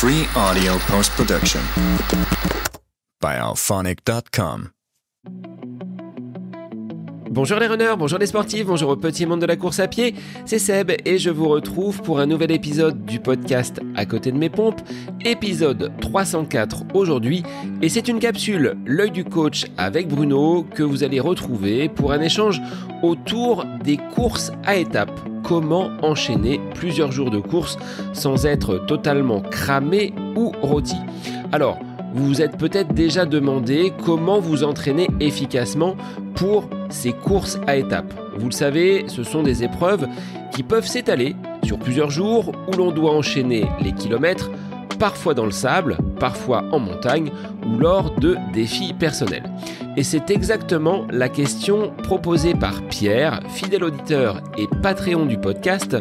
Free audio post-production by alphonic.com. Bonjour les runners, bonjour les sportifs, bonjour au petit monde de la course à pied, c'est Seb et je vous retrouve pour un nouvel épisode du podcast À côté de mes pompes, épisode 304 aujourd'hui, et c'est une capsule L'œil du coach avec Bruno que vous allez retrouver pour un échange autour des courses à étapes. Comment enchaîner plusieurs jours de course sans être totalement cramé ou rôti. Alors, vous vous êtes peut-être déjà demandé comment vous entraîner efficacement pour ces courses à étapes. Vous le savez, ce sont des épreuves qui peuvent s'étaler sur plusieurs jours où l'on doit enchaîner les kilomètres, parfois dans le sable, parfois en montagne ou lors de défis personnels. Et c'est exactement la question proposée par Pierre, fidèle auditeur et Patreon du podcast,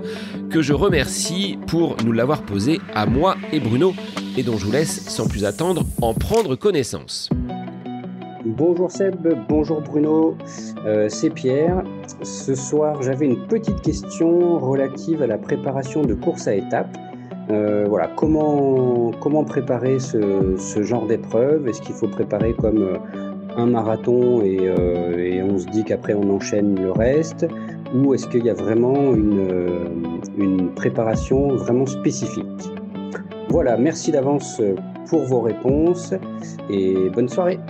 que je remercie pour nous l'avoir posée à moi et Bruno, et dont je vous laisse sans plus attendre en prendre connaissance. Bonjour Seb, bonjour Bruno, c'est Pierre. Ce soir, j'avais une petite question relative à la préparation de courses à étapes. Comment préparer ce genre d'épreuve? Est-ce qu'il faut préparer comme un marathon et on se dit qu'après on enchaîne le reste? Ou est-ce qu'il y a vraiment une préparation vraiment spécifique? Voilà, merci d'avance pour vos réponses et bonne soirée.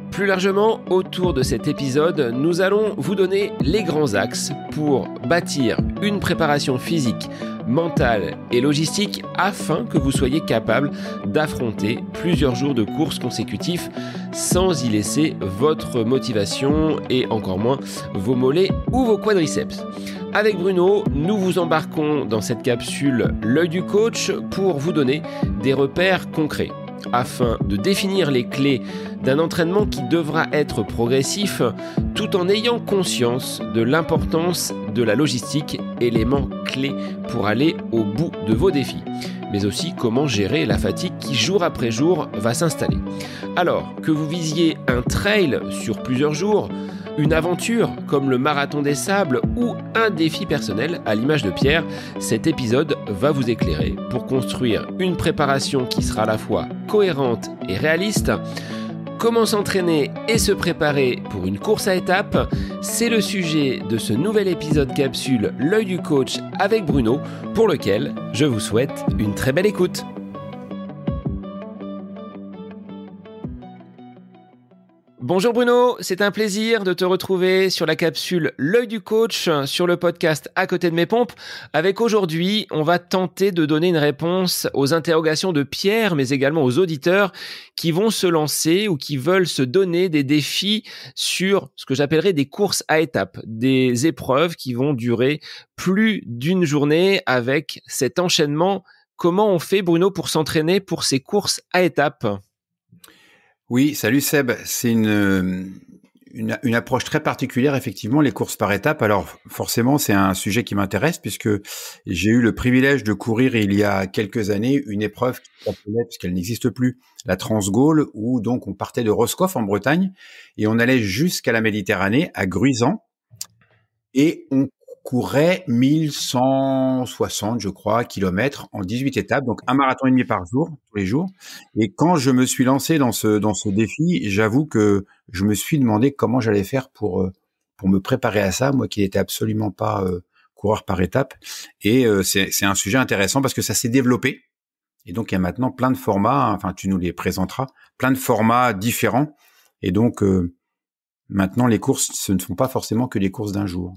Plus largement, autour de cet épisode, nous allons vous donner les grands axes pour bâtir une préparation physique, mentale et logistique afin que vous soyez capable d'affronter plusieurs jours de course consécutifs sans y laisser votre motivation et encore moins vos mollets ou vos quadriceps. Avec Bruno, nous vous embarquons dans cette capsule L'œil du coach pour vous donner des repères concrets afin de définir les clés d'un entraînement qui devra être progressif tout en ayant conscience de l'importance de la logistique, élément clé pour aller au bout de vos défis, mais aussi comment gérer la fatigue qui jour après jour va s'installer. Alors que vous visiez un trail sur plusieurs jours, une aventure comme le marathon des sables ou un défi personnel à l'image de Pierre, cet épisode va vous éclairer pour construire une préparation qui sera à la fois cohérente et réaliste. Comment s'entraîner et se préparer pour une course à étapes, c'est le sujet de ce nouvel épisode capsule L'œil du coach avec Bruno, pour lequel je vous souhaite une très belle écoute. Bonjour Bruno, c'est un plaisir de te retrouver sur la capsule L'œil du coach sur le podcast À côté de mes pompes. Avec aujourd'hui, on va tenter de donner une réponse aux interrogations de Pierre, mais également aux auditeurs qui vont se lancer ou qui veulent se donner des défis sur ce que j'appellerais des courses à étapes, des épreuves qui vont durer plus d'une journée avec cet enchaînement. Comment on fait, Bruno, pour s'entraîner pour ces courses à étapes ? Oui, salut Seb. C'est une approche très particulière, effectivement, les courses par étapes. Alors, forcément, c'est un sujet qui m'intéresse puisque j'ai eu le privilège de courir il y a quelques années une épreuve qui s'appelait, puisqu'elle n'existe plus, la Transgaule, où donc on partait de Roscoff en Bretagne et on allait jusqu'à la Méditerranée, à Gruisant, et on courait 1160, je crois, kilomètres en 18 étapes, donc un marathon et demi par jour, tous les jours. Et quand je me suis lancé dans ce défi, j'avoue que je me suis demandé comment j'allais faire pour me préparer à ça, moi qui n'étais absolument pas coureur par étapes. Et c'est un sujet intéressant parce que ça s'est développé. Et donc, il y a maintenant plein de formats, enfin, tu nous les présenteras, plein de formats différents. Et donc, maintenant, les courses, ce ne sont pas forcément que des courses d'un jour.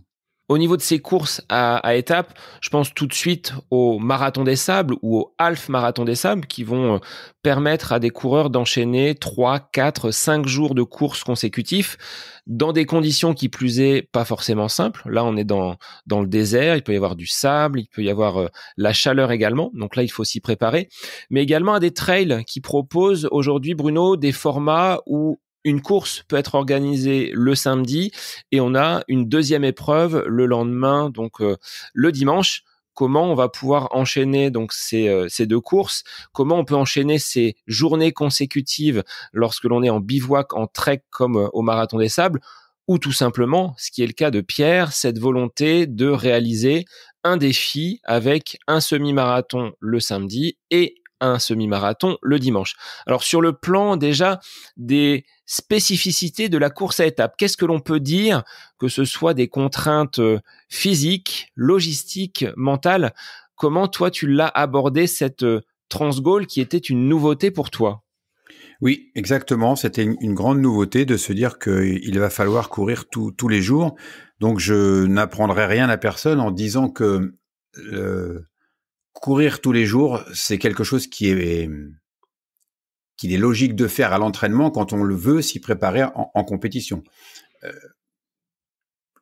Au niveau de ces courses à étapes, je pense tout de suite au marathon des sables ou au half marathon des sables qui vont permettre à des coureurs d'enchaîner 3, 4, 5 jours de courses consécutifs dans des conditions qui plus est pas forcément simples. Là, on est dans le désert, il peut y avoir du sable, il peut y avoir la chaleur également. Donc là, il faut s'y préparer. Mais également à des trails qui proposent aujourd'hui, Bruno, des formats où une course peut être organisée le samedi et on a une deuxième épreuve le lendemain, donc le dimanche. Comment on va pouvoir enchaîner donc ces deux courses? Comment on peut enchaîner ces journées consécutives lorsque l'on est en bivouac, en trek comme au Marathon des Sables? Ou tout simplement, ce qui est le cas de Pierre, cette volonté de réaliser un défi avec un semi-marathon le samedi et un semi-marathon le dimanche. Alors sur le plan déjà des spécificités de la course à étapes, qu'est-ce que l'on peut dire, que ce soit des contraintes physiques, logistiques, mentales? Comment toi tu l'as abordé cette Transgoal qui était une nouveauté pour toi? Oui, exactement. C'était une grande nouveauté de se dire qu'il va falloir courir tous les jours. Donc, je n'apprendrai rien à personne en disant que courir tous les jours, c'est quelque chose qu'il est logique de faire à l'entraînement quand on le veut s'y préparer en compétition.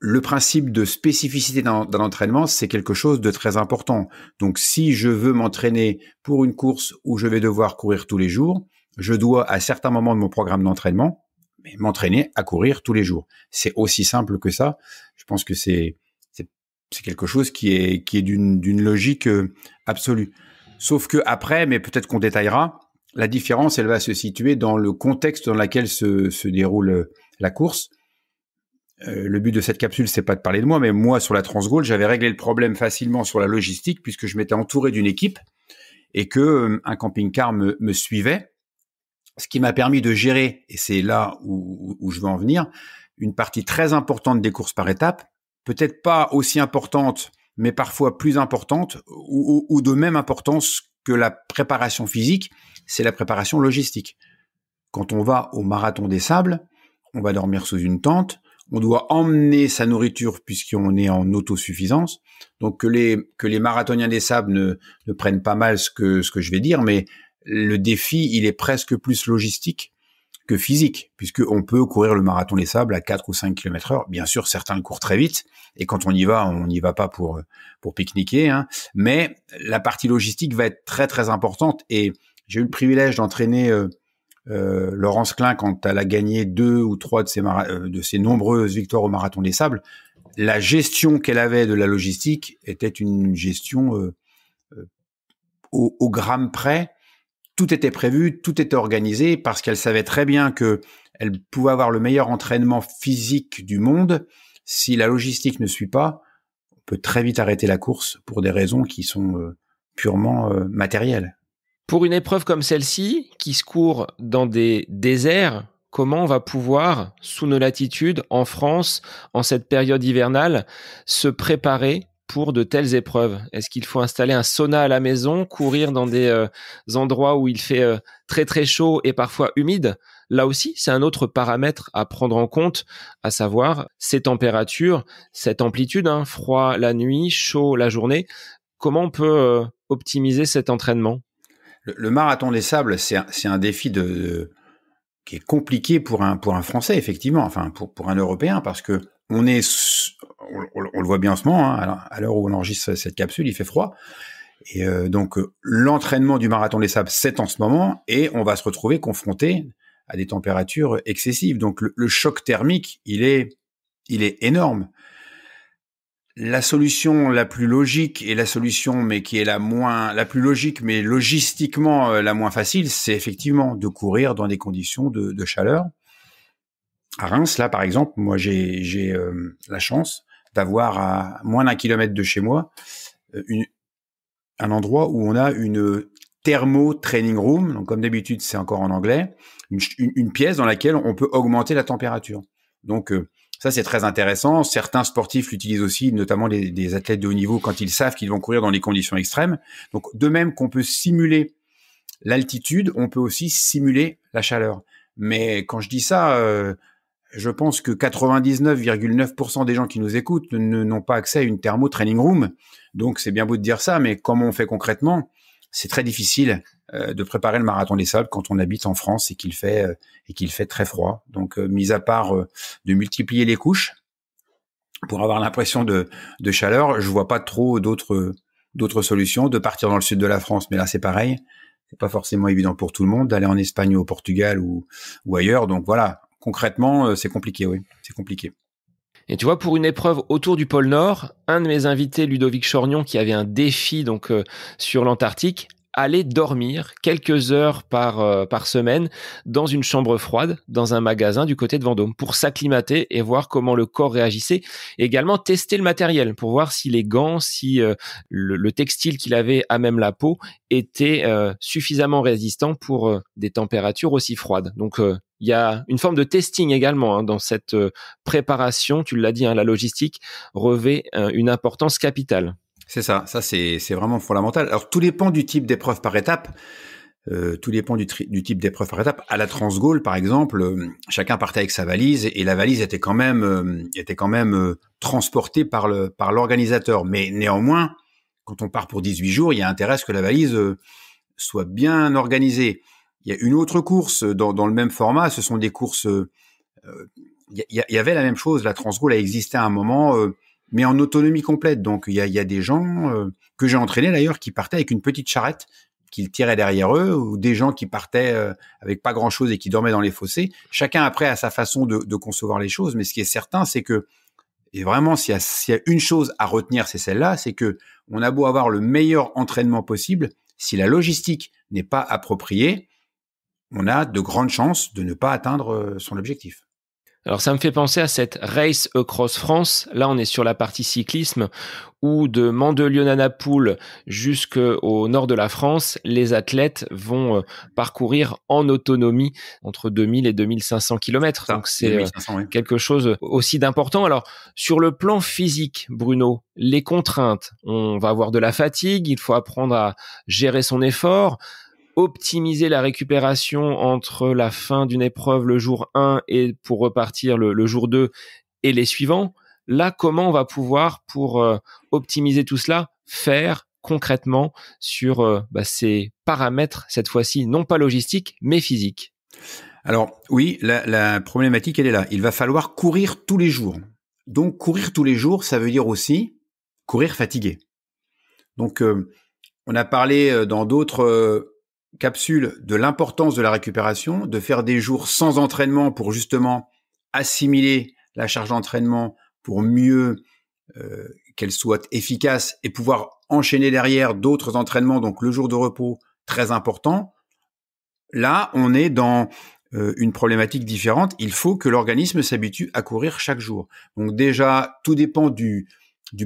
Le principe de spécificité d'un entraînement, c'est quelque chose de très important. Donc, si je veux m'entraîner pour une course où je vais devoir courir tous les jours, je dois, à certains moments de mon programme d'entraînement, m'entraîner à courir tous les jours. C'est aussi simple que ça. Je pense que c'est quelque chose qui est d'une logique absolue. Sauf que après, mais peut-être qu'on détaillera, la différence, elle va se situer dans le contexte dans lequel se déroule la course. Le but de cette capsule, c'est pas de parler de moi, mais moi, sur la Transgoal, j'avais réglé le problème facilement sur la logistique puisque je m'étais entouré d'une équipe et que un camping-car me suivait, ce qui m'a permis de gérer, et c'est là où je veux en venir, une partie très importante des courses par étapes, peut-être pas aussi importante, mais parfois plus importante ou de même importance que la préparation physique, c'est la préparation logistique. Quand on va au Marathon des Sables, on va dormir sous une tente, on doit emmener sa nourriture puisqu'on est en autosuffisance. Donc que les marathoniens des sables ne prennent pas mal ce que je vais dire, mais le défi, il est presque plus logistique que physique, puisqu'on peut courir le marathon des sables à 4 ou 5 km/h. Bien sûr, certains le courent très vite, et quand on n'y va pas pour pique-niquer, hein. Mais la partie logistique va être très, très importante. Et j'ai eu le privilège d'entraîner Laurence Klein quand elle a gagné 2 ou 3 de ses nombreuses victoires au marathon des sables. La gestion qu'elle avait de la logistique était une gestion au gramme près. Tout était prévu, tout était organisé parce qu'elle savait très bien que elle pouvait avoir le meilleur entraînement physique du monde. Si la logistique ne suit pas, on peut très vite arrêter la course pour des raisons qui sont purement matérielles. Pour une épreuve comme celle-ci, qui se court dans des déserts, comment on va pouvoir, sous nos latitudes, en France, en cette période hivernale, se préparer pour de telles épreuves? Est-ce qu'il faut installer un sauna à la maison, courir dans des endroits où il fait très très chaud et parfois humide? Là aussi, c'est un autre paramètre à prendre en compte, à savoir ces températures, cette amplitude, hein, froid la nuit, chaud la journée. Comment on peut optimiser cet entraînement? Le marathon des sables, c'est un défi qui est compliqué pour un Français, effectivement, enfin pour un Européen, parce que on le voit bien en ce moment, hein, à l'heure où on enregistre cette capsule, il fait froid. Et donc, l'entraînement du marathon des sables, c'est en ce moment, et on va se retrouver confronté à des températures excessives. Donc, le choc thermique, il est énorme. La solution la plus logique et la solution, mais qui est la plus logique, mais logistiquement la moins facile, c'est effectivement de courir dans des conditions de chaleur. À Reims, là, par exemple, moi, j'ai la chance d'avoir à moins d'1 kilomètre de chez moi un endroit où on a une thermo training room. Donc, comme d'habitude, c'est encore en anglais, une pièce dans laquelle on peut augmenter la température. Donc, ça, c'est très intéressant. Certains sportifs l'utilisent aussi, notamment des athlètes de haut niveau, quand ils savent qu'ils vont courir dans des conditions extrêmes. Donc, de même qu'on peut simuler l'altitude, on peut aussi simuler la chaleur. Mais quand je dis ça, je pense que 99,9% des gens qui nous écoutent n'ont pas accès à une thermo training room. Donc, c'est bien beau de dire ça, mais comment on fait concrètement? C'est très difficile de préparer le marathon des sables quand on habite en France et qu'il fait très froid. Donc, mis à part de multiplier les couches pour avoir l'impression de chaleur, je vois pas trop d'autres solutions. De partir dans le sud de la France, mais là c'est pareil, c'est pas forcément évident pour tout le monde d'aller en Espagne ou au Portugal ou ailleurs. Donc voilà, concrètement, c'est compliqué, oui, c'est compliqué. Et tu vois, pour une épreuve autour du pôle Nord, un de mes invités, Ludovic Chorgnon, qui avait un défi donc sur l'Antarctique, aller dormir quelques heures par semaine dans une chambre froide, dans un magasin du côté de Vendôme, pour s'acclimater et voir comment le corps réagissait. Et également tester le matériel pour voir si les gants, si le textile qu'il avait à même la peau était suffisamment résistant pour des températures aussi froides. Donc il y a une forme de testing également dans cette préparation. Tu l'as dit, la logistique revêt une importance capitale. C'est ça c'est vraiment fondamental. Alors tout dépend du type d'épreuve par étape. Tout dépend du type d'épreuve par étape. À la Transgaulle, par exemple, chacun partait avec sa valise et la valise était quand même transportée par l'organisateur. Mais néanmoins, quand on part pour 18 jours, il y a intérêt à ce que la valise soit bien organisée. Il y a une autre course dans le même format. Ce sont des courses. Il y avait la même chose. La Transgaulle a existé à un moment. Mais en autonomie complète. Donc, il y a des gens que j'ai entraînés d'ailleurs qui partaient avec une petite charrette qu'ils tiraient derrière eux, ou des gens qui partaient avec pas grand-chose et qui dormaient dans les fossés. Chacun après a sa façon de concevoir les choses. Mais ce qui est certain, c'est que, et vraiment, s'il y a une chose à retenir, c'est celle-là, c'est que on a beau avoir le meilleur entraînement possible, si la logistique n'est pas appropriée, on a de grandes chances de ne pas atteindre son objectif. Alors ça me fait penser à cette Race Across France. Là, on est sur la partie cyclisme où de Mandelieu-Nanapoule jusqu'au nord de la France, les athlètes vont parcourir en autonomie entre 2000 et 2500 km. Donc c'est 2500, oui. Quelque chose aussi d'important. Alors sur le plan physique, Bruno, les contraintes, on va avoir de la fatigue, il faut apprendre à gérer son effort, optimiser la récupération entre la fin d'une épreuve le jour 1 et pour repartir le jour 2 et les suivants. Là, comment on va pouvoir, pour optimiser tout cela, faire concrètement sur ces paramètres, cette fois-ci, non pas logistiques, mais physiques? Alors oui, la problématique, elle est là. Il va falloir courir tous les jours. Donc courir tous les jours, ça veut dire aussi courir fatigué. Donc on a parlé dans d'autres capsule de l'importance de la récupération, de faire des jours sans entraînement pour justement assimiler la charge d'entraînement pour mieux qu'elle soit efficace et pouvoir enchaîner derrière d'autres entraînements, donc le jour de repos, très important. Là, on est dans une problématique différente. Il faut que l'organisme s'habitue à courir chaque jour. Donc déjà, tout dépend du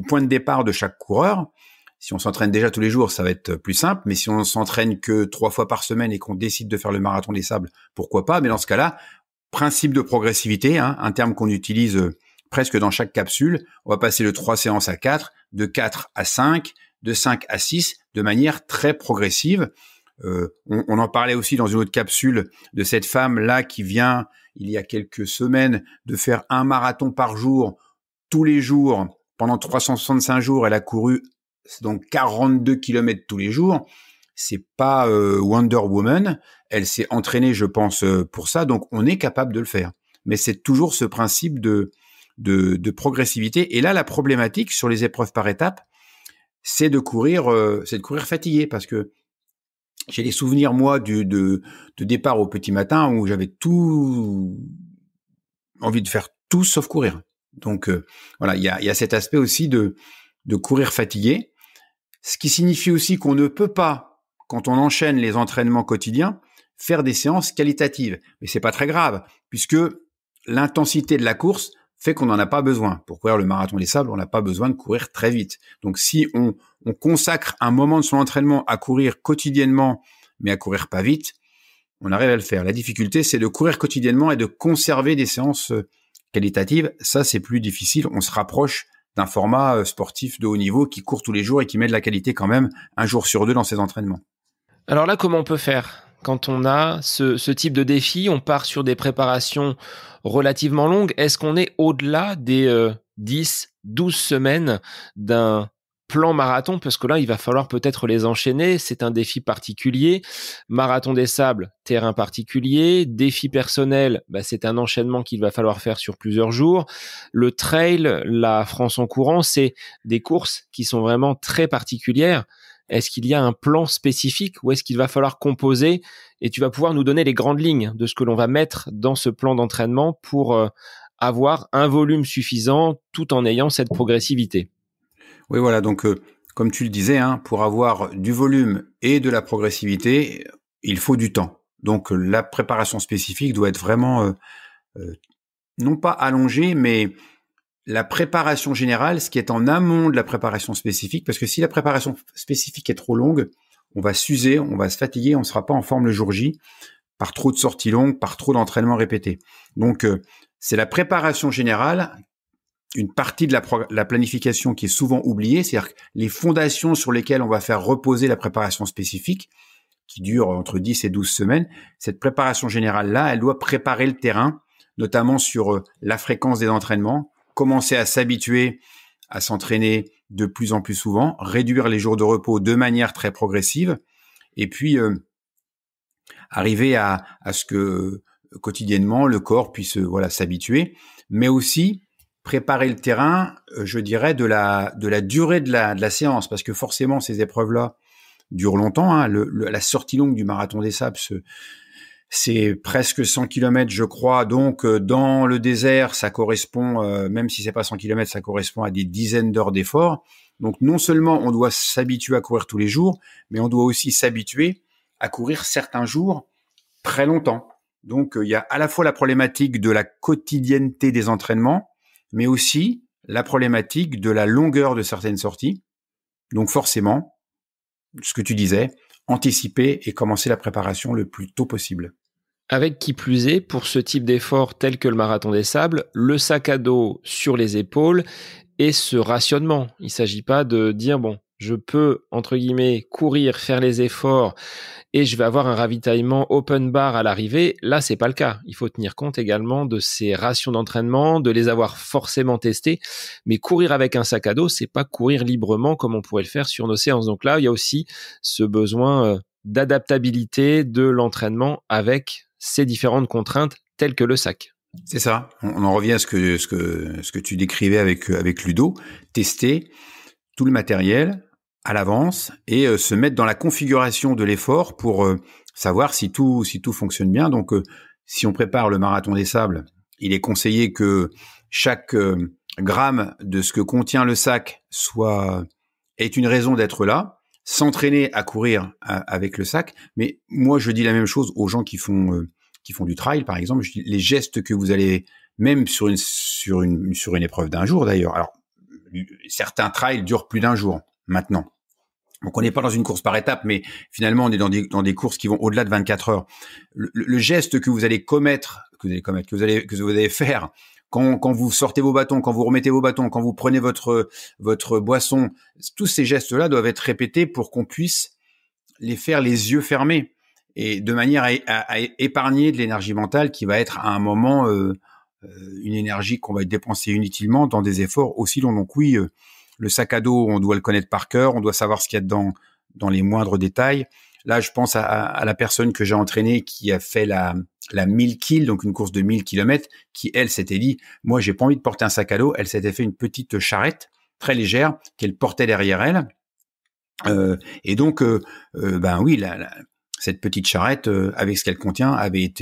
point de départ de chaque coureur. Si on s'entraîne déjà tous les jours, ça va être plus simple. Mais si on s'entraîne que 3 fois par semaine et qu'on décide de faire le marathon des sables, pourquoi pas? Mais dans ce cas-là, principe de progressivité, un terme qu'on utilise presque dans chaque capsule. On va passer de 3 séances à 4, de 4 à 5, de 5 à 6, de manière très progressive. On en parlait aussi dans une autre capsule de cette femme-là qui vient, il y a quelques semaines, de faire un marathon par jour, tous les jours, pendant 365 jours. Elle a couru donc 42 km tous les jours. C'est pas Wonder Woman. Elle s'est entraînée, je pense, pour ça. Donc, on est capable de le faire. Mais c'est toujours ce principe de progressivité. Et là, la problématique sur les épreuves par étapes, c'est de courir fatigué, parce que j'ai des souvenirs, moi, de départ au petit matin où j'avais envie de faire tout sauf courir. Donc, voilà, il y a cet aspect aussi de courir fatigué. Ce qui signifie aussi qu'on ne peut pas, quand on enchaîne les entraînements quotidiens, faire des séances qualitatives. Mais c'est pas très grave, puisque l'intensité de la course fait qu'on n'en a pas besoin. Pour courir le marathon des sables, on n'a pas besoin de courir très vite. Donc si on consacre un moment de son entraînement à courir quotidiennement, mais à courir pas vite, on arrive à le faire. La difficulté, c'est de courir quotidiennement et de conserver des séances qualitatives. Ça, c'est plus difficile. On se rapproche d'un format sportif de haut niveau qui court tous les jours et qui met de la qualité quand même un jour sur 2 dans ses entraînements. Alors là, comment on peut faire quand on a ce type de défi? On part sur des préparations relativement longues. Est-ce qu'on est au-delà des 10, 12 semaines d'un plan marathon? Parce que là, il va falloir peut-être les enchaîner. C'est un défi particulier. Marathon des sables, terrain particulier. Défi personnel, c'est un enchaînement qu'il va falloir faire sur plusieurs jours. Le trail, la France en courant, c'est des courses qui sont vraiment très particulières. Est-ce qu'il y a un plan spécifique ou est-ce qu'il va falloir composer? Et tu vas pouvoir nous donner les grandes lignes de ce que l'on va mettre dans ce plan d'entraînement pour avoir un volume suffisant tout en ayant cette progressivité. Oui, voilà. Donc, comme tu le disais, hein, pour avoir du volume et de la progressivité, il faut du temps. Donc la préparation spécifique doit être vraiment non pas allongée, mais la préparation générale, ce qui est en amont de la préparation spécifique, parce que si la préparation spécifique est trop longue, on va s'user, on va se fatiguer, on ne sera pas en forme le jour J par trop de sorties longues, par trop d'entraînements répétés. Donc c'est la préparation générale, une partie de la planification qui est souvent oubliée, c'est-à-dire que les fondations sur lesquelles on va faire reposer la préparation spécifique, qui dure entre 10 et 12 semaines, cette préparation générale-là, elle doit préparer le terrain, notamment sur la fréquence des entraînements, commencer à s'habituer à s'entraîner de plus en plus souvent, réduire les jours de repos de manière très progressive, et puis arriver à ce que quotidiennement le corps puisse s'habituer, mais aussi préparer le terrain, je dirais, de la durée de la séance, parce que forcément ces épreuves-là durent longtemps. Hein. La sortie longue du marathon des sables, c'est presque 100 km, je crois. Donc, dans le désert, ça correspond, même si c'est pas 100 km, ça correspond à des dizaines d'heures d'efforts. Donc, non seulement on doit s'habituer à courir tous les jours, mais on doit aussi s'habituer à courir certains jours très longtemps. Donc, il y a à la fois la problématique de la quotidienneté des entraînements, mais aussi la problématique de la longueur de certaines sorties. Donc, forcément, ce que tu disais, anticiper et commencer la préparation le plus tôt possible. Avec qui plus est, pour ce type d'effort tel que le marathon des sables, le sac à dos sur les épaules et ce rationnement. Il ne s'agit pas de dire, bon, je peux, entre guillemets, courir, faire les efforts et je vais avoir un ravitaillement open bar à l'arrivée. Là, c'est pas le cas. Il faut tenir compte également de ces rations d'entraînement, de les avoir forcément testées. Mais courir avec un sac à dos, c'est pas courir librement comme on pourrait le faire sur nos séances. Donc là, il y a aussi ce besoin d'adaptabilité de l'entraînement avec ces différentes contraintes telles que le sac. C'est ça. On en revient à ce que tu décrivais avec Ludo. Tester tout le matériel à l'avance et se mettre dans la configuration de l'effort pour savoir si tout fonctionne bien. Donc, si on prépare le marathon des sables, il est conseillé que chaque gramme de ce que contient le sac est une raison d'être là, s'entraîner à courir avec le sac. Mais moi, je dis la même chose aux gens qui font du trail, par exemple. Je dis, les gestes que vous allez, même sur une épreuve d'un jour d'ailleurs. Alors, certains trails durent plus d'un jour maintenant. Donc, on n'est pas dans une course par étapes, mais finalement, on est dans des courses qui vont au-delà de 24 heures. Le geste que vous allez que vous allez faire quand vous sortez vos bâtons, quand vous remettez vos bâtons, quand vous prenez votre boisson, tous ces gestes-là doivent être répétés pour qu'on puisse les faire les yeux fermés et de manière à épargner de l'énergie mentale qui va être à un moment une énergie qu'on va dépenser inutilement dans des efforts aussi longs. Donc oui, le sac à dos, on doit le connaître par cœur, on doit savoir ce qu'il y a dedans dans les moindres détails. Là, je pense à la personne que j'ai entraînée qui a fait la 1000 kills, donc une course de 1000 km, qui, elle, s'était dit, moi, j'ai pas envie de porter un sac à dos. Elle s'était fait une petite charrette très légère qu'elle portait derrière elle. Et donc, oui, cette petite charrette, avec ce qu'elle contient, avait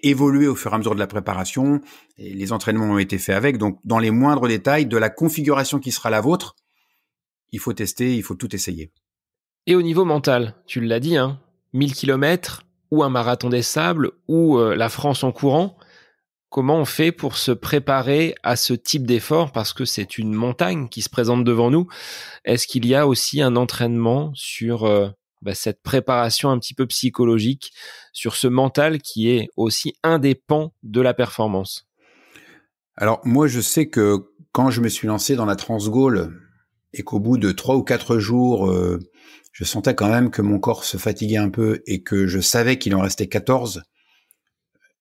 évolué au fur et à mesure de la préparation, et les entraînements ont été faits avec. Donc, dans les moindres détails de la configuration qui sera la vôtre, il faut tester, il faut tout essayer. Et au niveau mental, tu l'as dit, 1000 km ou un marathon des sables ou la France en courant, comment on fait pour se préparer à ce type d'effort? Parce que c'est une montagne qui se présente devant nous. Est-ce qu'il y a aussi un entraînement sur cette préparation un petit peu psychologique, sur ce mental qui est aussi un des pans de la performance? Alors moi, je sais que quand je me suis lancé dans la Transgaulle et qu'au bout de 3 ou 4 jours, je sentais quand même que mon corps se fatiguait un peu et que je savais qu'il en restait 14,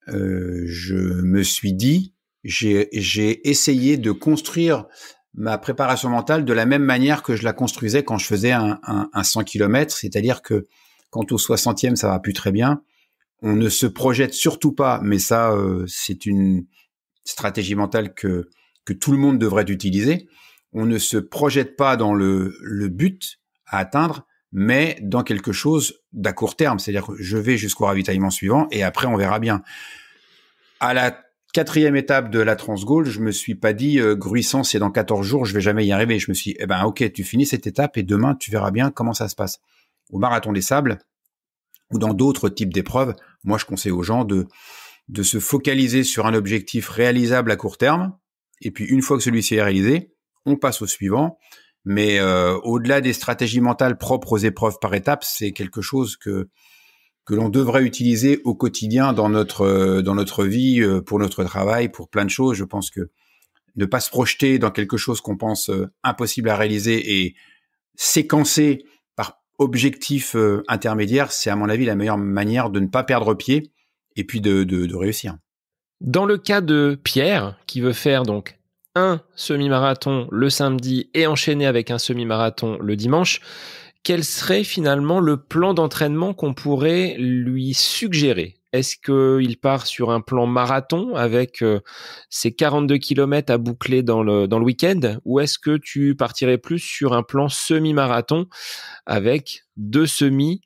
je me suis dit, j'ai essayé de construire ma préparation mentale de la même manière que je la construisais quand je faisais un 100 km, c'est-à-dire que quand au 60e ça va plus très bien, on ne se projette surtout pas, mais ça c'est une stratégie mentale que tout le monde devrait utiliser. On ne se projette pas dans le but à atteindre, mais dans quelque chose d'à court terme, c'est-à-dire que je vais jusqu'au ravitaillement suivant et après on verra bien. À la 4e étape de la Transgaulle, je me suis pas dit Gruissant, c'est dans 14 jours, je vais jamais y arriver. Je me suis dit, ok, tu finis cette étape et demain, tu verras bien comment ça se passe. Au Marathon des Sables ou dans d'autres types d'épreuves, moi, je conseille aux gens de se focaliser sur un objectif réalisable à court terme. Et puis, une fois que celui-ci est réalisé, on passe au suivant. Mais au-delà des stratégies mentales propres aux épreuves par étapes, c'est quelque chose que l'on devrait utiliser au quotidien dans notre vie, pour notre travail, pour plein de choses. Je pense que ne pas se projeter dans quelque chose qu'on pense impossible à réaliser et séquencer par objectif intermédiaire, c'est à mon avis la meilleure manière de ne pas perdre pied et puis de réussir. Dans le cas de Pierre, qui veut faire donc un semi-marathon le samedi et enchaîner avec un semi-marathon le dimanche, quel serait finalement le plan d'entraînement qu'on pourrait lui suggérer? Est-ce qu'il part sur un plan marathon avec ses 42 km à boucler dans le week-end, ou est-ce que tu partirais plus sur un plan semi-marathon avec 2 semis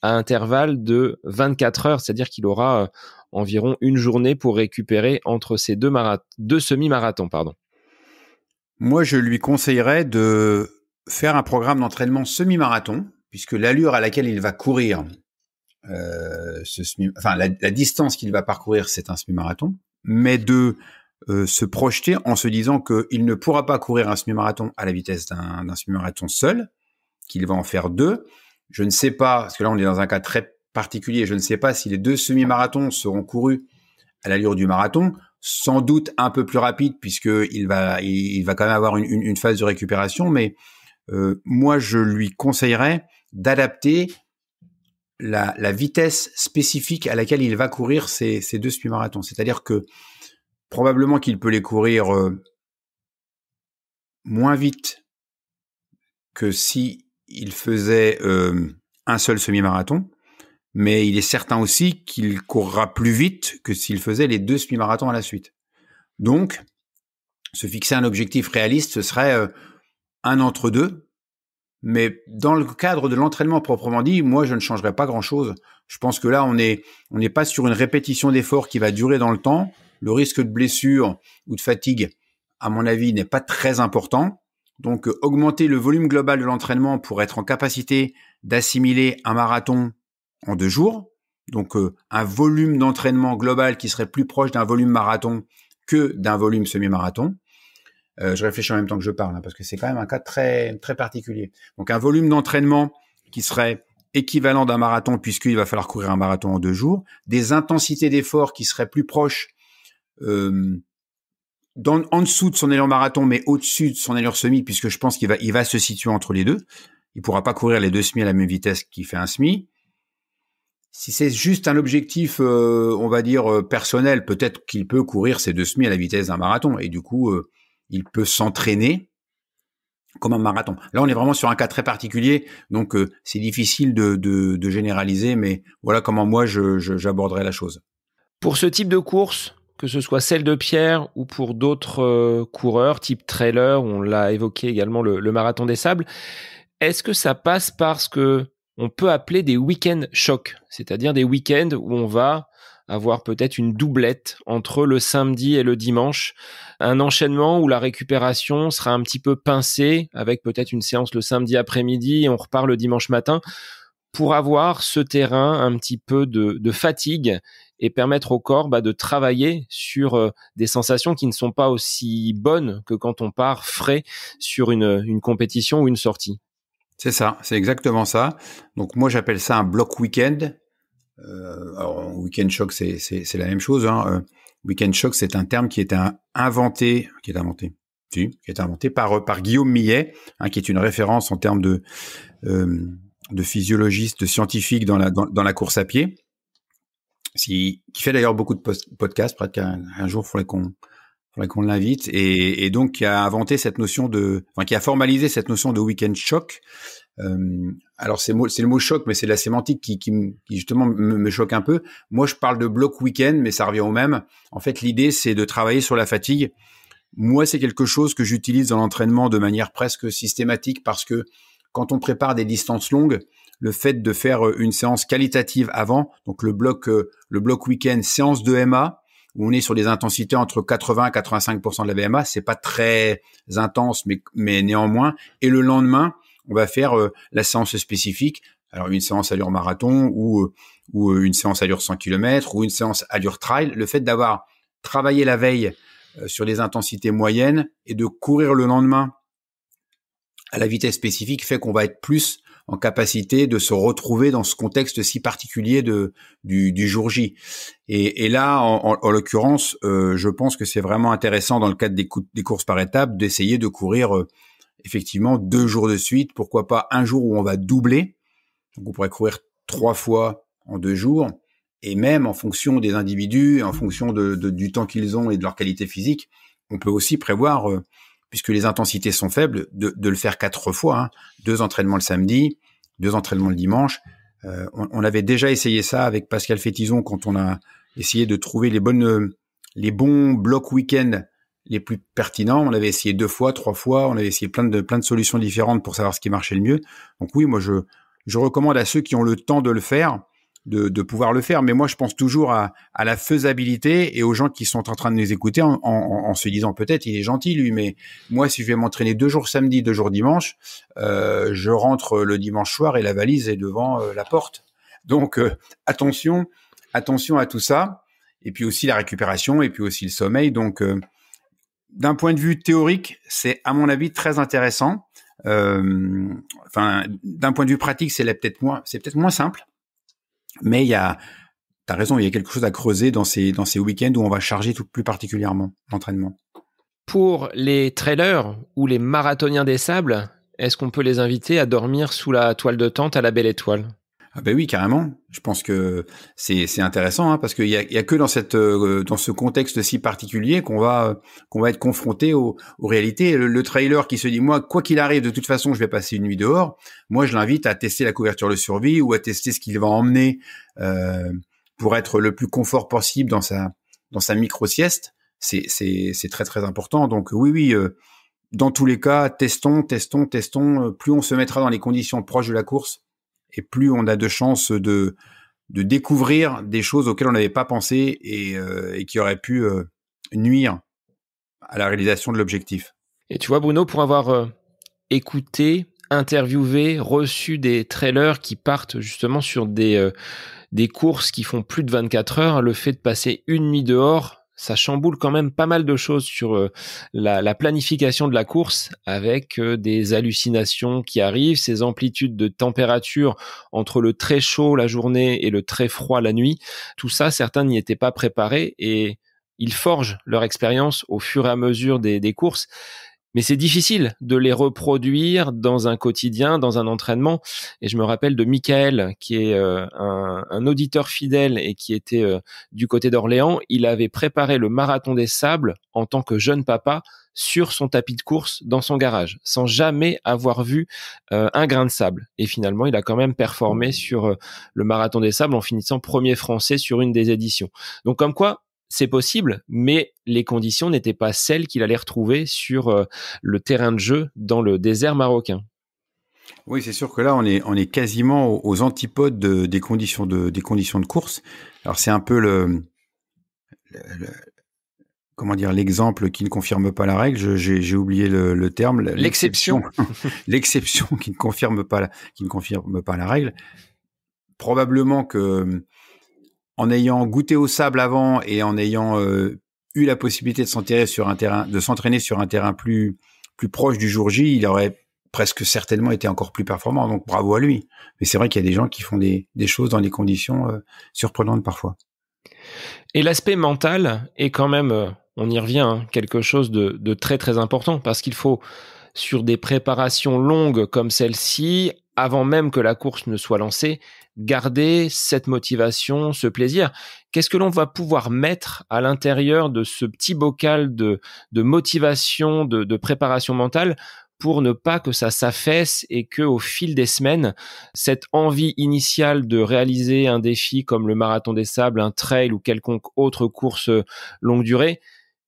à intervalle de 24 heures, c'est-à-dire qu'il aura environ une journée pour récupérer entre ces deux semi-marathons, pardon. Moi, je lui conseillerais de faire un programme d'entraînement semi-marathon, puisque l'allure à laquelle il va courir, la distance qu'il va parcourir, c'est un semi-marathon, mais de se projeter en se disant qu'il ne pourra pas courir un semi-marathon à la vitesse d'un semi-marathon seul, qu'il va en faire 2. Je ne sais pas, parce que là on est dans un cas très particulier, je ne sais pas si les 2 semi-marathons seront courus à l'allure du marathon, sans doute un peu plus rapide puisqu'il va quand même avoir une phase de récupération, mais moi je lui conseillerais d'adapter la vitesse spécifique à laquelle il va courir ces 2 semi-marathons. C'est-à-dire que probablement qu'il peut les courir moins vite que si il faisait un seul semi-marathon, mais il est certain aussi qu'il courra plus vite que s'il faisait les 2 semi-marathons à la suite. Donc, se fixer un objectif réaliste, ce serait un entre deux, mais dans le cadre de l'entraînement proprement dit, moi, je ne changerais pas grand-chose. Je pense que là, on n'est pas sur une répétition d'effort qui va durer dans le temps. Le risque de blessure ou de fatigue, à mon avis, n'est pas très important. Donc, augmenter le volume global de l'entraînement pour être en capacité d'assimiler un marathon en 2 jours. Donc, un volume d'entraînement global qui serait plus proche d'un volume marathon que d'un volume semi-marathon. Je réfléchis en même temps que je parle, parce que c'est quand même un cas très, très particulier. Donc, un volume d'entraînement qui serait équivalent d'un marathon puisqu'il va falloir courir un marathon en 2 jours. Des intensités d'effort qui seraient plus proches en dessous de son élan marathon, mais au-dessus de son élan semi, puisque je pense qu'il va se situer entre les deux. Il pourra pas courir les 2 semis à la même vitesse qu'il fait un semi. Si c'est juste un objectif, on va dire personnel, peut-être qu'il peut courir ces 2 semis à la vitesse d'un marathon, et du coup, il peut s'entraîner comme un marathon. Là, on est vraiment sur un cas très particulier, donc c'est difficile de généraliser, mais voilà comment moi j'aborderais la chose. Pour ce type de course, que ce soit celle de Pierre ou pour d'autres coureurs, type trailer, on l'a évoqué également le Marathon des Sables, est-ce que ça passe par ce que on peut appeler des week-end chocs, c'est-à-dire des week-ends où on va avoir peut-être une doublette entre le samedi et le dimanche, un enchaînement où la récupération sera un petit peu pincée, avec peut-être une séance le samedi après-midi et on repart le dimanche matin, pour avoir ce terrain un petit peu de fatigue et permettre au corps de travailler sur des sensations qui ne sont pas aussi bonnes que quand on part frais sur une compétition ou une sortie. C'est ça, c'est exactement ça. Donc moi j'appelle ça un bloc week-end. Alors week-end choc c'est la même chose. Week-end choc c'est un terme qui est inventé par Guillaume Millet, qui est une référence en termes de physiologiste, de scientifique dans la course à pied. Qui fait d'ailleurs beaucoup de podcasts. Peut-être qu'un jour faudrait qu'on l'invite, et donc qui a inventé cette notion qui a formalisé cette notion de week-end choc. Alors c'est le mot choc, mais c'est la sémantique qui justement me choque un peu. Moi, je parle de bloc week-end, mais ça revient au même. En fait, l'idée, c'est de travailler sur la fatigue. Moi, c'est quelque chose que j'utilise dans l'entraînement de manière presque systématique, parce que quand on prépare des distances longues, le fait de faire une séance qualitative avant, donc le bloc week-end, séance de MA, où on est sur des intensités entre 80 et 85% de la VMA. C'est pas très intense, mais néanmoins. Et le lendemain, on va faire la séance spécifique. Alors, une séance allure marathon ou une séance allure 100 km ou une séance allure trail. Le fait d'avoir travaillé la veille sur des intensités moyennes et de courir le lendemain à la vitesse spécifique fait qu'on va être plus en capacité de se retrouver dans ce contexte si particulier du jour J. Et là, en l'occurrence, je pense que c'est vraiment intéressant dans le cadre des courses par étapes d'essayer de courir effectivement 2 jours de suite, pourquoi pas un jour où on va doubler. Donc on pourrait courir 3 fois en 2 jours, et même en fonction des individus, en fonction du temps qu'ils ont et de leur qualité physique, on peut aussi prévoir, puisque les intensités sont faibles, de le faire 4 fois, hein. 2 entraînements le samedi, 2 entraînements le dimanche. On avait déjà essayé ça avec Pascal Fétizon quand on a essayé de trouver les bons blocs week-end les plus pertinents. On avait essayé 2 fois, 3 fois, on avait essayé plein de solutions différentes pour savoir ce qui marchait le mieux. Donc oui, moi je recommande à ceux qui ont le temps de le faire, de pouvoir le faire. Mais moi, je pense toujours à la faisabilité et aux gens qui sont en train de nous écouter en se disant peut-être il est gentil lui, mais moi, si je vais m'entraîner 2 jours samedi, 2 jours dimanche, je rentre le dimanche soir et la valise est devant la porte. Donc, attention à tout ça. Et puis aussi la récupération et puis aussi le sommeil. Donc, d'un point de vue théorique, c'est à mon avis très intéressant. D'un point de vue pratique, c'est peut-être moins simple. Mais t'as raison, il y a quelque chose à creuser dans ces week-ends où on va charger tout plus particulièrement l'entraînement. Pour les trailers ou les marathoniens des sables, est-ce qu'on peut les inviter à dormir sous la toile de tente à la belle étoile ? Ah ben oui, carrément. Je pense que c'est intéressant, hein, parce qu'il y a que dans ce contexte si particulier qu'on va être confronté aux réalités. Le trailer qui se dit moi, quoi qu'il arrive, de toute façon, je vais passer une nuit dehors. Moi, je l'invite à tester la couverture de survie ou à tester ce qu'il va emmener pour être le plus confort possible dans sa micro-sieste. C'est très très important. Donc oui. Dans tous les cas, testons. Plus on se mettra dans les conditions proches de la course, et plus on a de chances de découvrir des choses auxquelles on n'avait pas pensé et qui auraient pu nuire à la réalisation de l'objectif. Et tu vois, Bruno, pour avoir écouté, interviewé, reçu des trailers qui partent justement sur des courses qui font plus de 24 heures, le fait de passer une nuit dehors, ça chamboule quand même pas mal de choses sur la planification de la course, avec des hallucinations qui arrivent, ces amplitudes de température entre le très chaud la journée et le très froid la nuit. Tout ça, certains n'y étaient pas préparés et ils forgent leur expérience au fur et à mesure des courses. Mais c'est difficile de les reproduire dans un quotidien, dans un entraînement. Et je me rappelle de Michael, qui est un auditeur fidèle et qui était du côté d'Orléans. Il avait préparé le marathon des sables en tant que jeune papa sur son tapis de course dans son garage, sans jamais avoir vu un grain de sable. Et finalement, il a quand même performé sur le marathon des sables en finissant premier français sur une des éditions. Donc comme quoi, c'est possible, mais les conditions n'étaient pas celles qu'il allait retrouver sur le terrain de jeu dans le désert marocain. Oui, c'est sûr que là, on est quasiment aux antipodes des conditions de course. Alors, c'est un peu l'exemple qui ne confirme pas la règle. J'ai oublié le terme. L'exception. L'exception qui ne confirme pas la règle. Probablement que, en ayant goûté au sable avant et en ayant eu la possibilité de s'entraîner sur un terrain plus proche du jour J, il aurait presque certainement été encore plus performant. Donc bravo à lui. Mais c'est vrai qu'il y a des gens qui font des choses dans des conditions surprenantes parfois. Et l'aspect mental est quand même, on y revient, hein, quelque chose de très très important, parce qu'il faut, sur des préparations longues comme celle-ci, avant même que la course ne soit lancée, garder cette motivation, ce plaisir. Qu'est-ce que l'on va pouvoir mettre à l'intérieur de ce petit bocal de motivation, de préparation mentale, pour ne pas que ça s'affaisse et que, au fil des semaines, cette envie initiale de réaliser un défi comme le marathon des sables, un trail ou quelconque autre course longue durée,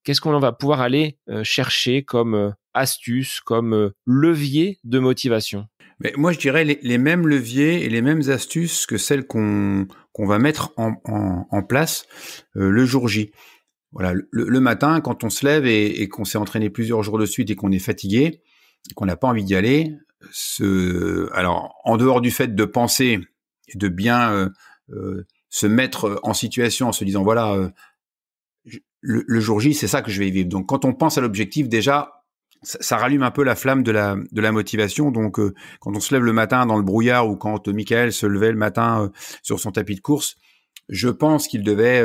qu'est-ce qu'on va pouvoir aller chercher comme astuce, comme levier de motivation ? Mais moi, je dirais les mêmes leviers et les mêmes astuces que celles qu'on va mettre en place le jour J. voilà, le matin, quand on se lève et qu'on s'est entraîné plusieurs jours de suite et qu'on est fatigué, et qu'on n'a pas envie d'y aller, alors, en dehors du fait de penser et de bien se mettre en situation en se disant, voilà, le jour J, c'est ça que je vais vivre. Donc, quand on pense à l'objectif, déjà, ça rallume un peu la flamme de la motivation. Donc, quand on se lève le matin dans le brouillard ou quand Michael se levait le matin sur son tapis de course, je pense qu'il devait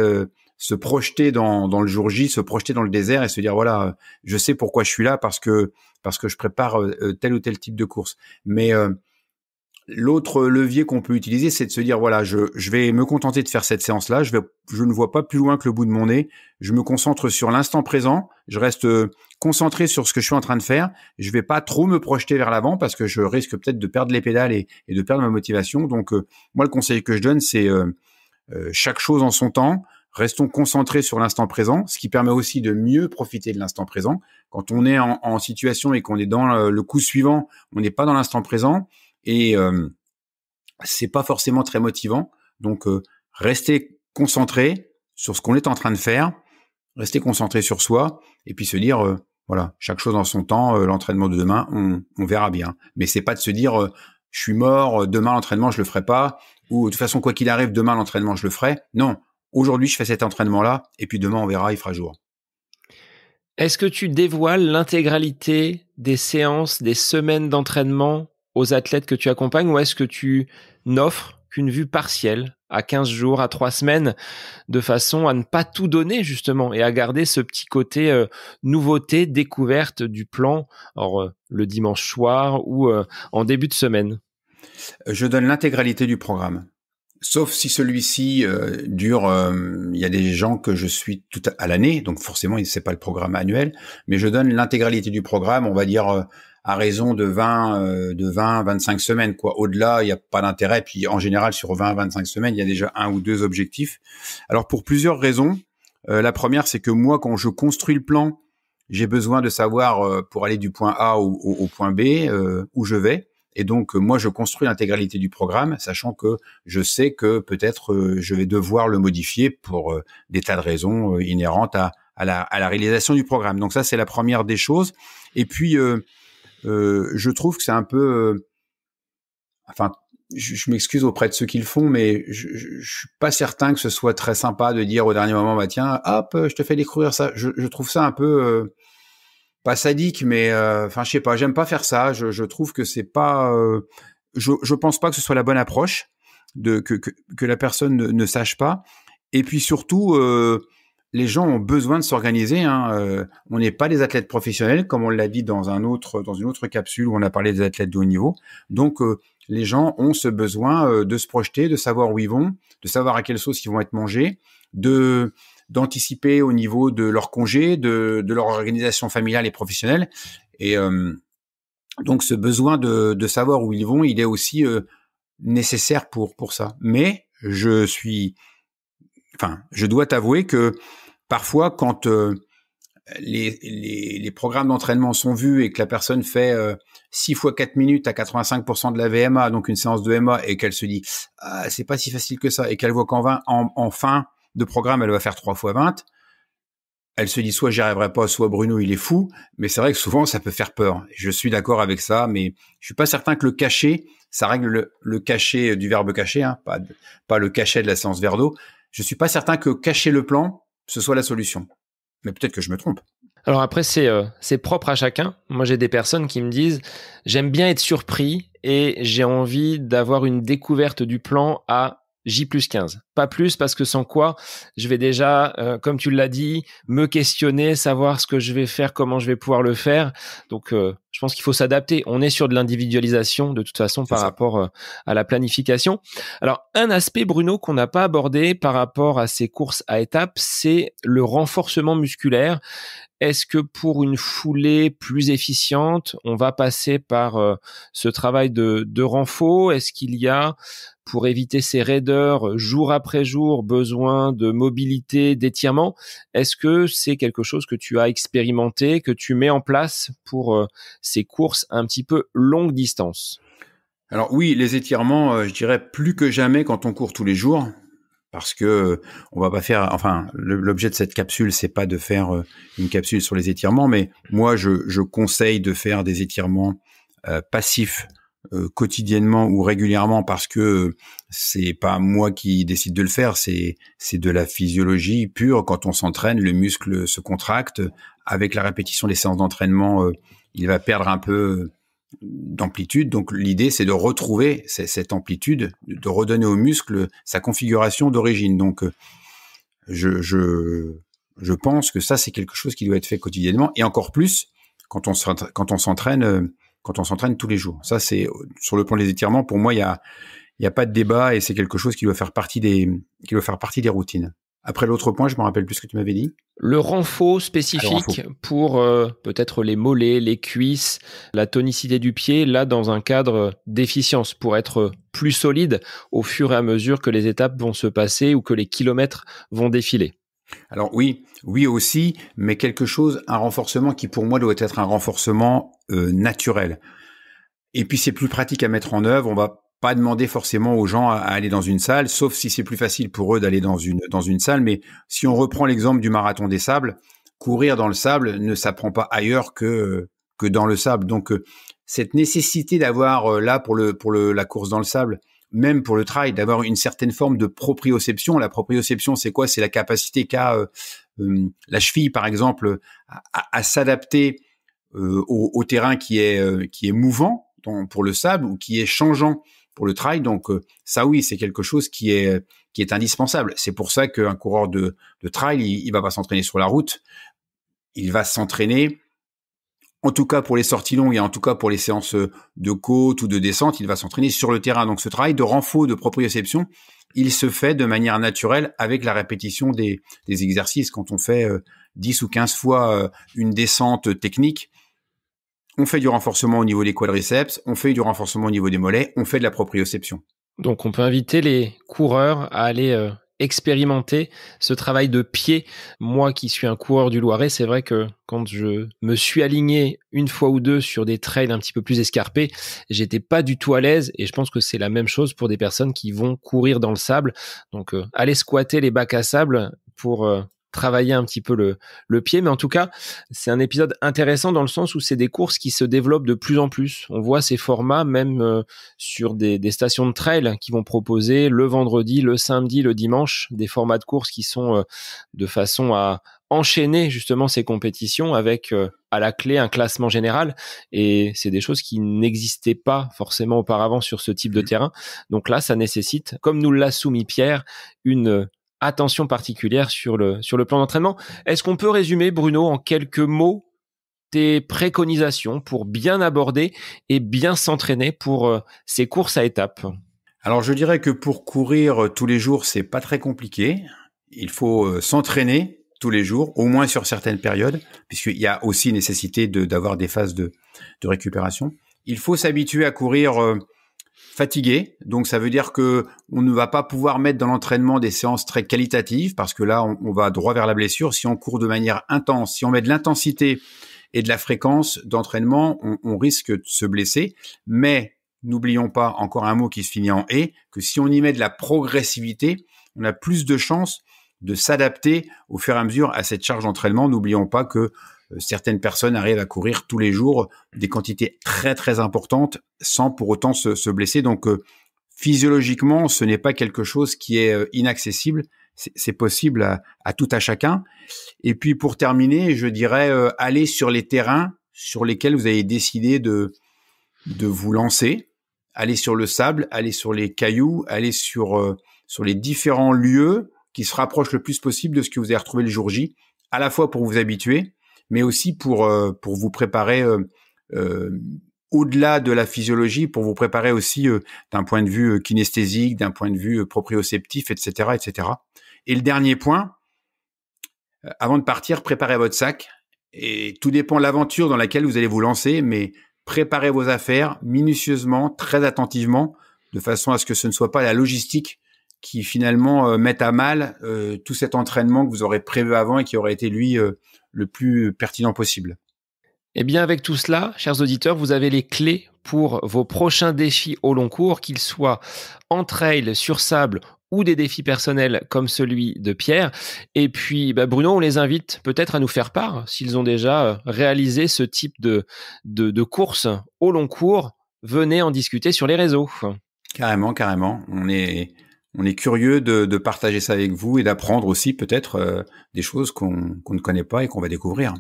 se projeter dans le jour J, se projeter dans le désert et se dire, voilà, je sais pourquoi je suis là parce que je prépare tel ou tel type de course. Mais l'autre levier qu'on peut utiliser, c'est de se dire, voilà, je vais me contenter de faire cette séance-là, je ne vois pas plus loin que le bout de mon nez, je me concentre sur l'instant présent, je reste concentré sur ce que je suis en train de faire, je vais pas trop me projeter vers l'avant parce que je risque peut-être de perdre les pédales et de perdre ma motivation. Donc, moi, le conseil que je donne, c'est chaque chose en son temps, restons concentrés sur l'instant présent, ce qui permet aussi de mieux profiter de l'instant présent. Quand on est en situation et qu'on est dans le coup suivant, on n'est pas dans l'instant présent, et c'est pas forcément très motivant. Donc rester concentré sur ce qu'on est en train de faire, rester concentré sur soi et puis se dire voilà, chaque chose en son temps, l'entraînement de demain on verra bien. Mais c'est pas de se dire je suis mort, demain l'entraînement je le ferai pas, ou de toute façon quoi qu'il arrive demain l'entraînement je le ferai. Non, aujourd'hui je fais cet entraînement là et puis demain on verra, il fera jour. Est-ce que tu dévoiles l'intégralité des séances, des semaines d'entraînement aux athlètes que tu accompagnes, ou est-ce que tu n'offres qu'une vue partielle à 15 jours, à 3 semaines, de façon à ne pas tout donner justement et à garder ce petit côté nouveauté, découverte du plan, alors, le dimanche soir ou en début de semaine? Je donne l'intégralité du programme. Sauf si celui-ci dure, il y a des gens que je suis tout à l'année, donc forcément c'est pas le programme annuel, mais je donne l'intégralité du programme, on va dire à raison de 20-25 semaines, quoi. Au-delà, il n'y a pas d'intérêt. Puis en général, sur 20-25 semaines, il y a déjà 1 ou 2 objectifs. Alors pour plusieurs raisons. La première, c'est que moi, quand je construis le plan, j'ai besoin de savoir pour aller du point A au point B où je vais. Et donc, moi, je construis l'intégralité du programme, sachant que je sais que peut-être je vais devoir le modifier pour des tas de raisons inhérentes à la réalisation du programme. Donc ça, c'est la première des choses. Et puis, je trouve que c'est un peu... enfin, je m'excuse auprès de ceux qui le font, mais je suis pas certain que ce soit très sympa de dire au dernier moment, bah tiens, hop, je te fais découvrir ça. Je trouve ça un peu... pas sadique, mais enfin je sais pas, j'aime pas faire ça. Je trouve que c'est pas, je pense pas que ce soit la bonne approche que la personne ne sache pas. Et puis surtout, les gens ont besoin de s'organiser. Hein. On n'est pas des athlètes professionnels, comme on l'a dit dans une autre capsule où on a parlé des athlètes de haut niveau. Donc les gens ont ce besoin de se projeter, de savoir où ils vont, de savoir à quelle sauce ils vont être mangés, d'anticiper au niveau de leur congé, de leur organisation familiale et professionnelle. Et donc, ce besoin de savoir où ils vont, il est aussi nécessaire pour ça. Mais je dois t'avouer que parfois, quand les programmes d'entraînement sont vus et que la personne fait 6 fois 4 minutes à 85% de la VMA, donc une séance de VMA, et qu'elle se dit « Ah, c'est pas si facile que ça », et qu'elle voit en fin de programme, elle va faire 3 fois 20, elle se dit soit j'y arriverai pas, soit Bruno il est fou, mais c'est vrai que souvent ça peut faire peur. Je suis d'accord avec ça, mais je suis pas certain que le cachet, ça règle le cachet du verbe cacher, hein, pas le cachet de la séance verre d'eau. Je suis pas certain que cacher le plan, ce soit la solution. Mais peut-être que je me trompe. Alors après, c'est propre à chacun. Moi, j'ai des personnes qui me disent « J'aime bien être surpris et j'ai envie d'avoir une découverte du plan à J+15. Pas plus, parce que sans quoi, je vais déjà, comme tu l'as dit, me questionner, savoir ce que je vais faire, comment je vais pouvoir le faire. Donc, je pense qu'il faut s'adapter. On est sur de l'individualisation, de toute façon, par rapport à la planification. Alors, un aspect, Bruno, qu'on n'a pas abordé par rapport à ces courses à étapes, c'est le renforcement musculaire. Est-ce que pour une foulée plus efficiente, on va passer par ce travail de renfort? Est-ce qu'il y a, pour éviter ces raideurs jour après jour, besoin de mobilité, d'étirement? Est-ce que c'est quelque chose que tu as expérimenté, que tu mets en place pour ces courses un petit peu longue distance? Alors oui, les étirements, je dirais plus que jamais quand on court tous les jours, parce que on va pas faire. Enfin, l'objet de cette capsule, c'est pas de faire une capsule sur les étirements, mais moi, je conseille de faire des étirements passifs quotidiennement ou régulièrement, parce que c'est pas moi qui décide de le faire, c'est de la physiologie pure. Quand on s'entraîne, le muscle se contracte. Avec la répétition des séances d'entraînement, il va perdre un peu d'amplitude. Donc l'idée, c'est de retrouver cette amplitude, de redonner au muscle sa configuration d'origine. Donc je pense que ça, c'est quelque chose qui doit être fait quotidiennement, et encore plus quand on s'entraîne tous les jours. Ça, c'est sur le plan des étirements. Pour moi, il y a pas de débat, et c'est quelque chose qui doit faire partie des routines. Après, l'autre point, je me rappelle plus ce que tu m'avais dit. Le renfort spécifique pour peut-être les mollets, les cuisses, la tonicité du pied, là dans un cadre d'efficience, pour être plus solide au fur et à mesure que les étapes vont se passer ou que les kilomètres vont défiler. Alors oui aussi, mais un renforcement qui pour moi doit être un renforcement naturel. Et puis c'est plus pratique à mettre en œuvre. On va pas demander forcément aux gens à aller dans une salle, sauf si c'est plus facile pour eux d'aller dans une salle. Mais si on reprend l'exemple du marathon des sables, courir dans le sable ne s'apprend pas ailleurs que dans le sable. Donc cette nécessité d'avoir là pour la course dans le sable, même pour le trail, d'avoir une certaine forme de proprioception. La proprioception, c'est quoi? C'est la capacité qu'a la cheville, par exemple, à s'adapter au terrain qui est mouvant pour le sable, ou qui est changeant pour le trail. Donc ça, oui, c'est quelque chose qui est indispensable. C'est pour ça qu'un coureur de trail, il va pas s'entraîner sur la route. Il va s'entraîner, en tout cas pour les sorties longues et en tout cas pour les séances de côte ou de descente, il va s'entraîner sur le terrain. Donc ce travail de renfort, de proprioception, il se fait de manière naturelle avec la répétition des exercices. Quand on fait 10 ou 15 fois une descente technique, on fait du renforcement au niveau des quadriceps, on fait du renforcement au niveau des mollets, on fait de la proprioception. Donc on peut inviter les coureurs à aller expérimenter ce travail de pied. Moi qui suis un coureur du Loiret, c'est vrai que quand je me suis aligné une fois ou deux sur des trails un petit peu plus escarpés, j'étais pas du tout à l'aise, et je pense que c'est la même chose pour des personnes qui vont courir dans le sable. Donc aller squatter les bacs à sable pour travailler un petit peu le pied. Mais en tout cas, c'est un épisode intéressant dans le sens où c'est des courses qui se développent de plus en plus. On voit ces formats même sur des stations de trail qui vont proposer le vendredi, le samedi, le dimanche, des formats de courses qui sont de façon à enchaîner justement ces compétitions avec à la clé un classement général. Et c'est des choses qui n'existaient pas forcément auparavant sur ce type de terrain. Donc là, ça nécessite, comme nous l'a soumis Pierre, une attention particulière sur le plan d'entraînement. Est-ce qu'on peut résumer, Bruno, en quelques mots, tes préconisations pour bien aborder et bien s'entraîner pour ces courses à étapes? Alors je dirais que pour courir tous les jours, c'est pas très compliqué. Il faut s'entraîner tous les jours, au moins sur certaines périodes, puisqu'il y a aussi nécessité d'avoir des phases de récupération. Il faut s'habituer à courir fatigué, donc ça veut dire que on ne va pas pouvoir mettre dans l'entraînement des séances très qualitatives, parce que là on va droit vers la blessure. Si on court de manière intense, si on met de l'intensité et de la fréquence d'entraînement, on risque de se blesser. Mais n'oublions pas, encore un mot qui se finit en « et », que si on y met de la progressivité, on a plus de chances de s'adapter au fur et à mesure à cette charge d'entraînement. N'oublions pas que certaines personnes arrivent à courir tous les jours des quantités très très importantes sans pour autant se blesser. Donc physiologiquement, ce n'est pas quelque chose qui est inaccessible. C'est possible à tout à chacun. Et puis pour terminer, je dirais aller sur les terrains sur lesquels vous avez décidé de vous lancer. Aller sur le sable, aller sur les cailloux, aller sur les différents lieux qui se rapprochent le plus possible de ce que vous avez retrouvé le jour J, à la fois pour vous habituer, mais aussi pour vous préparer au-delà de la physiologie, pour vous préparer aussi d'un point de vue kinesthésique, d'un point de vue proprioceptif, etc., etc. Et le dernier point, avant de partir, préparez votre sac. Et tout dépend de l'aventure dans laquelle vous allez vous lancer, mais préparez vos affaires minutieusement, très attentivement, de façon à ce que ce ne soit pas la logistique qui finalement mette à mal tout cet entraînement que vous aurez prévu avant et qui aurait été, lui, le plus pertinent possible. Eh bien, avec tout cela, chers auditeurs, vous avez les clés pour vos prochains défis au long cours, qu'ils soient en trail, sur sable ou des défis personnels comme celui de Pierre. Et puis, Bruno, on les invite peut-être à nous faire part s'ils ont déjà réalisé ce type de course au long cours. Venez en discuter sur les réseaux. Carrément. On est curieux de partager ça avec vous et d'apprendre aussi peut-être des choses qu'on ne connaît pas et qu'on va découvrir.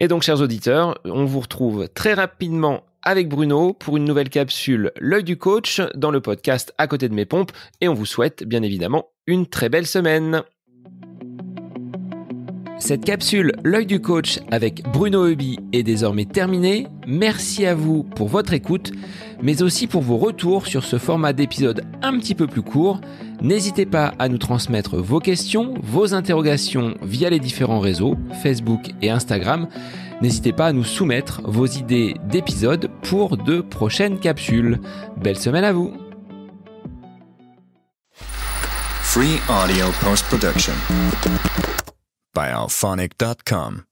Et donc, chers auditeurs, on vous retrouve très rapidement avec Bruno pour une nouvelle capsule L'œil du coach dans le podcast À côté de mes pompes. Et on vous souhaite bien évidemment une très belle semaine. Cette capsule L'œil du coach avec Bruno Heuby est désormais terminée. Merci à vous pour votre écoute, mais aussi pour vos retours sur ce format d'épisode un petit peu plus court. N'hésitez pas à nous transmettre vos questions, vos interrogations via les différents réseaux, Facebook et Instagram. N'hésitez pas à nous soumettre vos idées d'épisodes pour de prochaines capsules. Belle semaine à vous! Free audio post-production by alphonic.com.